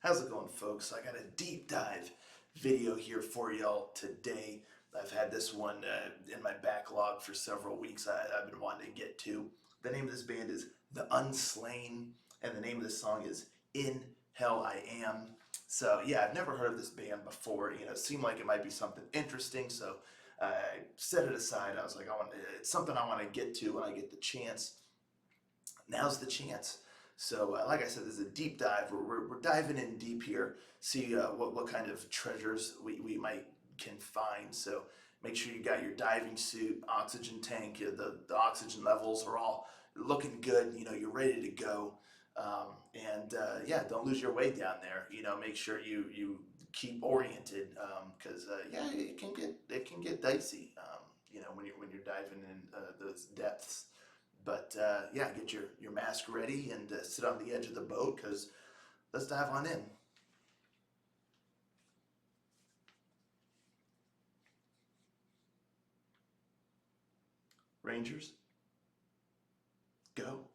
How's it going, folks? I got a deep dive video here for y'all today. I've had this one in my backlog for several weeks. I've been wanting to get to. The name of this band is The Unslain, and the name of this song is In Hell I Am. So, yeah, I've never heard of this band before. It seemed like it might be something interesting, so I set it aside. I was like, it's something I want to get to when I get the chance. Now's the chance. So, like I said, this is a deep dive. We're diving in deep here, see what kind of treasures we might can find. So, make sure you got your diving suit, oxygen tank, the oxygen levels are all looking good. You're ready to go. And don't lose your way down there. Make sure you keep oriented because it can get dicey. When you're diving in those depths. But get your mask ready and sit on the edge of the boat because let's dive on in. Rangers, go.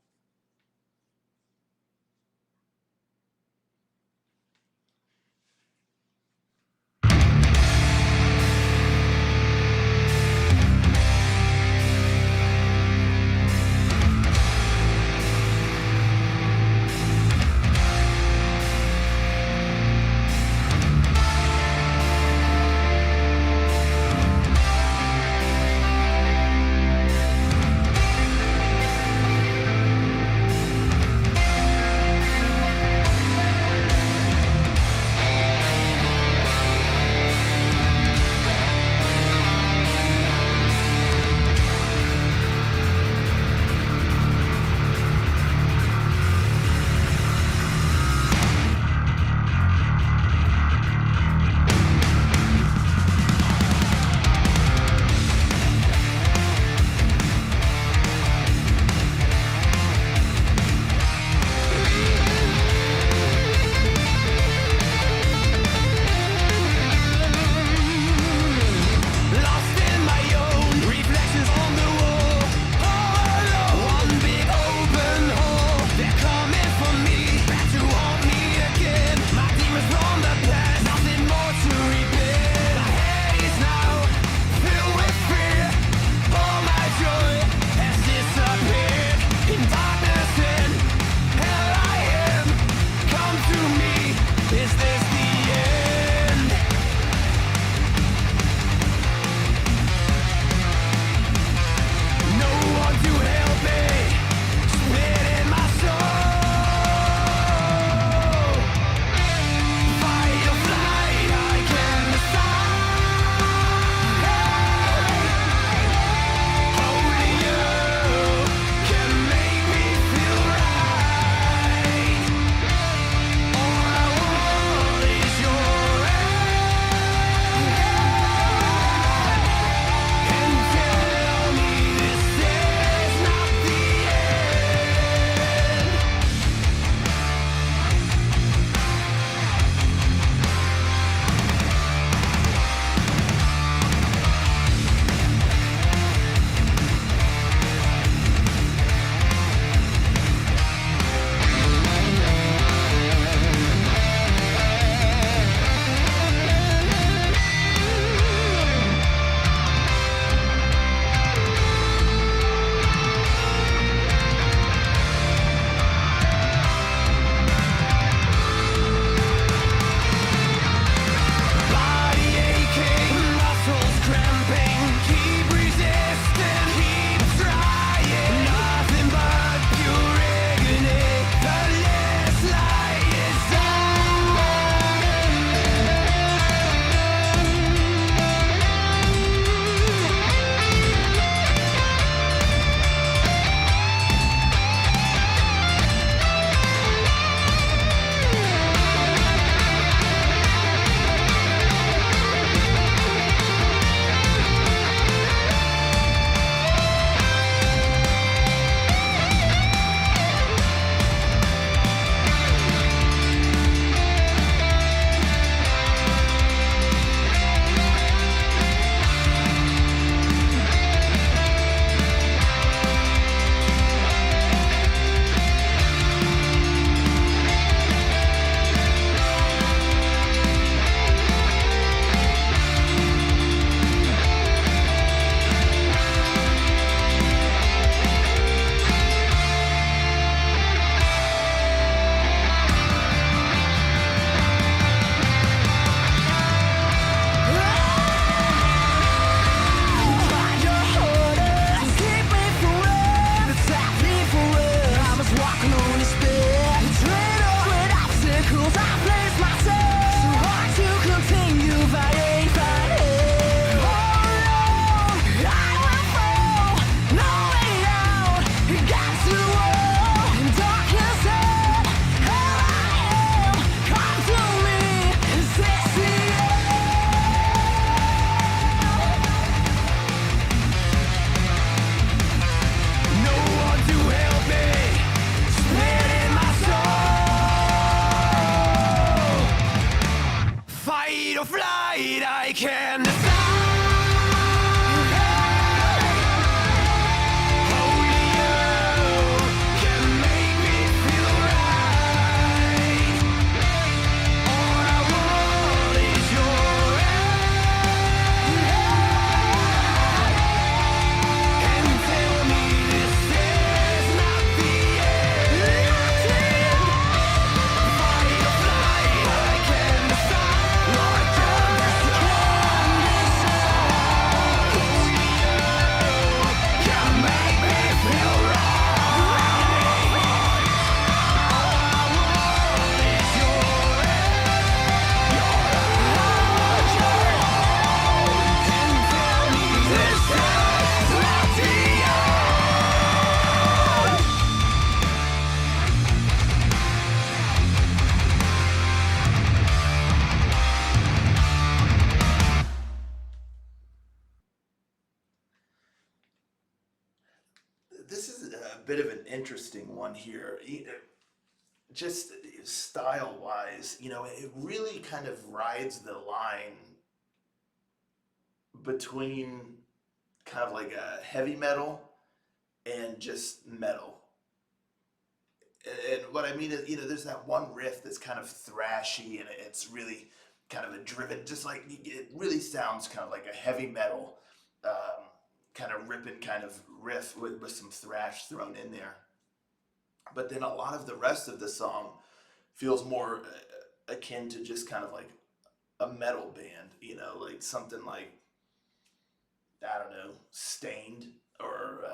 of flight I can decide. Only you can make me feel right. All I want is your hand. And tell me this is not the end. Fight or flight, I can decide. What does can make me feel right. All I want is your and tell me this is not the end. This is a bit of an interesting one here. Just style wise, it really kind of rides the line between kind of like a heavy metal and just metal. And what I mean is, there's that one riff that's kind of thrashy and it's really kind of a driven, just like it really sounds kind of like a heavy metal, kind of ripping kind of riff with some thrash thrown in there. But then a lot of the rest of the song feels more akin to just kind of like a metal band, like something like, I don't know, Stained or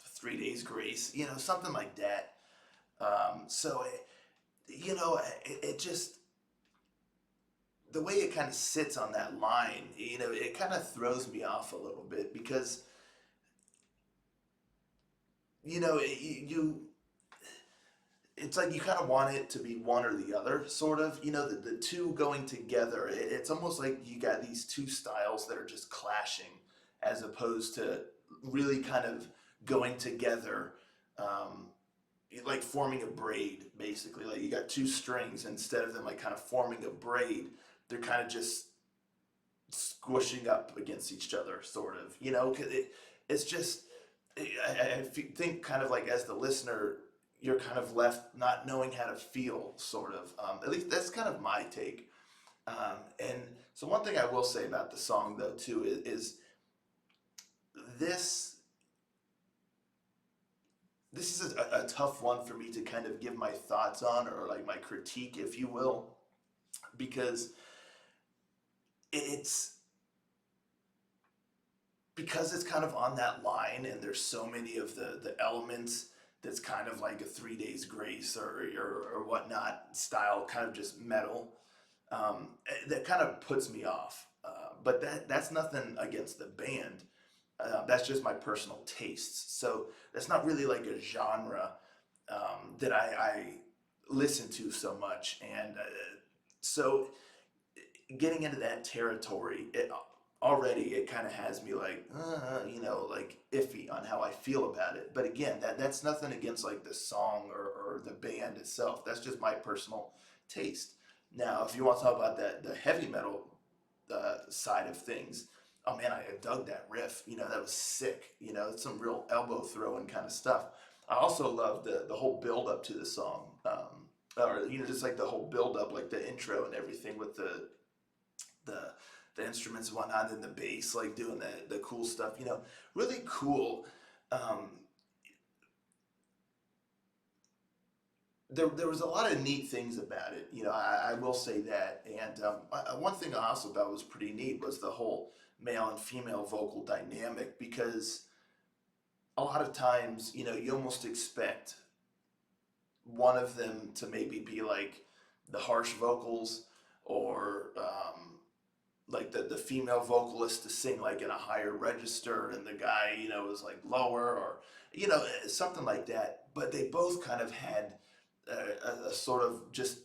3 Days Grace, something like that. So, it just, the way it kind of sits on that line, it kind of throws me off a little bit because, you it's like you kind of want it to be one or the other, sort of. The two going together. It's almost like you got these two styles that are just clashing, as opposed to really kind of going together, like forming a braid, basically. Like you got two strings, instead of them like kind of forming a braid, they're kind of just squishing up against each other, sort of. 'Cause it's just, I think kind of like as the listener, you're kind of left not knowing how to feel, sort of. At least that's kind of my take. And so one thing I will say about the song, though, too, is this this is a tough one for me to kind of give my thoughts on, or like my critique, if you will, because it's it's kind of on that line, and there's so many of the elements that's kind of like a 3 Days Grace or whatnot style, kind of just metal, that kind of puts me off. But that's nothing against the band. That's just my personal tastes. So that's not really like a genre that I listen to so much. And so getting into that territory, already it kind of has me like, like iffy on how I feel about it. But again, that's nothing against like the song or the band itself. That's just my personal taste. Now, if you want to talk about the heavy metal side of things, oh man, I dug that riff. That was sick. It's some real elbow throwing kind of stuff. I also love the whole build up to the song, or just like the whole build up, like the intro and everything with the instruments and whatnot, and the bass, like doing the cool stuff. Really cool. There was a lot of neat things about it. I will say that. And one thing I also thought was pretty neat was the whole male and female vocal dynamic, because a lot of times, you almost expect one of them to maybe be like the harsh vocals, or like the female vocalist to sing like in a higher register, and the guy, is like lower, or, something like that. But they both kind of had a sort of just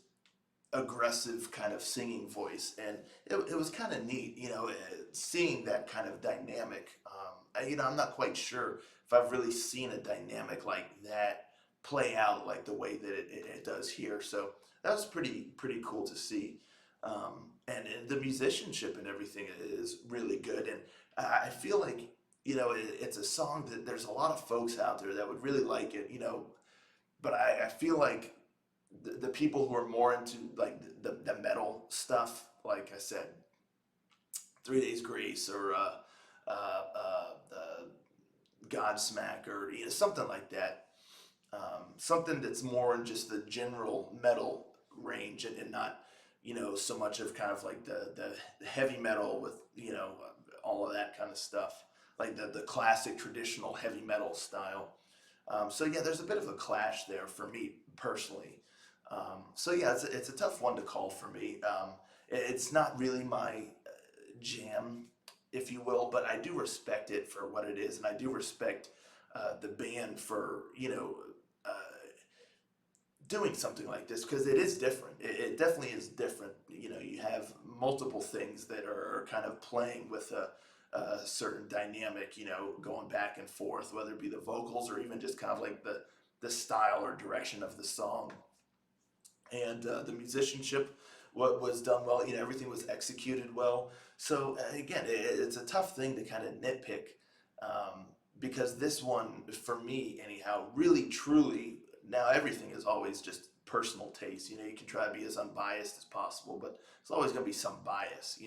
aggressive kind of singing voice, and it was kind of neat, seeing that kind of dynamic. I'm not quite sure if I've really seen a dynamic like that play out like the way that it does here. So that was pretty cool to see. And the musicianship and everything is really good. And I feel like, it's a song that there's a lot of folks out there that would really like it, but I feel like the people who are more into like the metal stuff, like I said, 3 Days Grace or Godsmack or something like that. Something that's more in just the general metal range and not, so much of kind of like the heavy metal with, all of that kind of stuff, like the classic traditional heavy metal style. So yeah, there's a bit of a clash there for me personally. So yeah, it's a tough one to call for me. It's not really my jam, if you will, but I do respect it for what it is, and I do respect the band for uh, doing something like this because it is different. It definitely is different. You have multiple things that are kind of playing with a certain dynamic. Going back and forth, whether it be the vocals or even just kind of like the style or direction of the song, and the musicianship what was done well. Everything was executed well. So again, it's a tough thing to kind of nitpick, because this one, for me anyhow, really truly, now everything is always just personal taste. You can try to be as unbiased as possible, but there's always going to be some bias.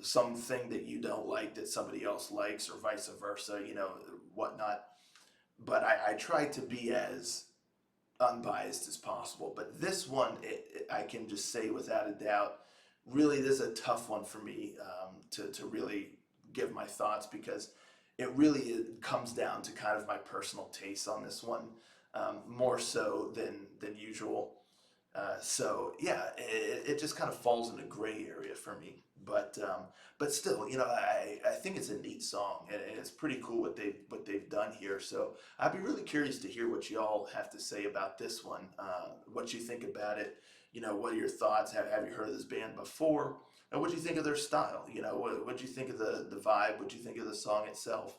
Something that you don't like that somebody else likes, or vice versa. Whatnot. But I try to be as unbiased as possible. But this one, I can just say without a doubt, really, this is a tough one for me, to really give my thoughts, because it comes down to kind of my personal taste on this one, more so than usual. So yeah, it just kind of falls in a gray area for me. But still, I think it's a neat song, and it's pretty cool what they've done here. So I'd be really curious to hear what y'all have to say about this one. What you think about it? What are your thoughts? Have you heard of this band before? And what do you think of their style? What do you think of the vibe? What do you think of the song itself?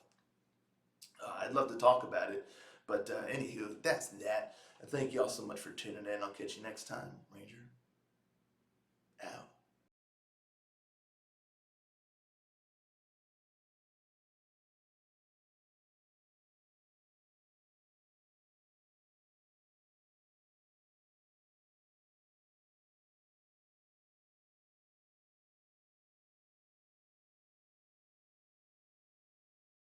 I'd love to talk about it. But anywho, that's that. And thank you all so much for tuning in. I'll catch you next time, Ranger.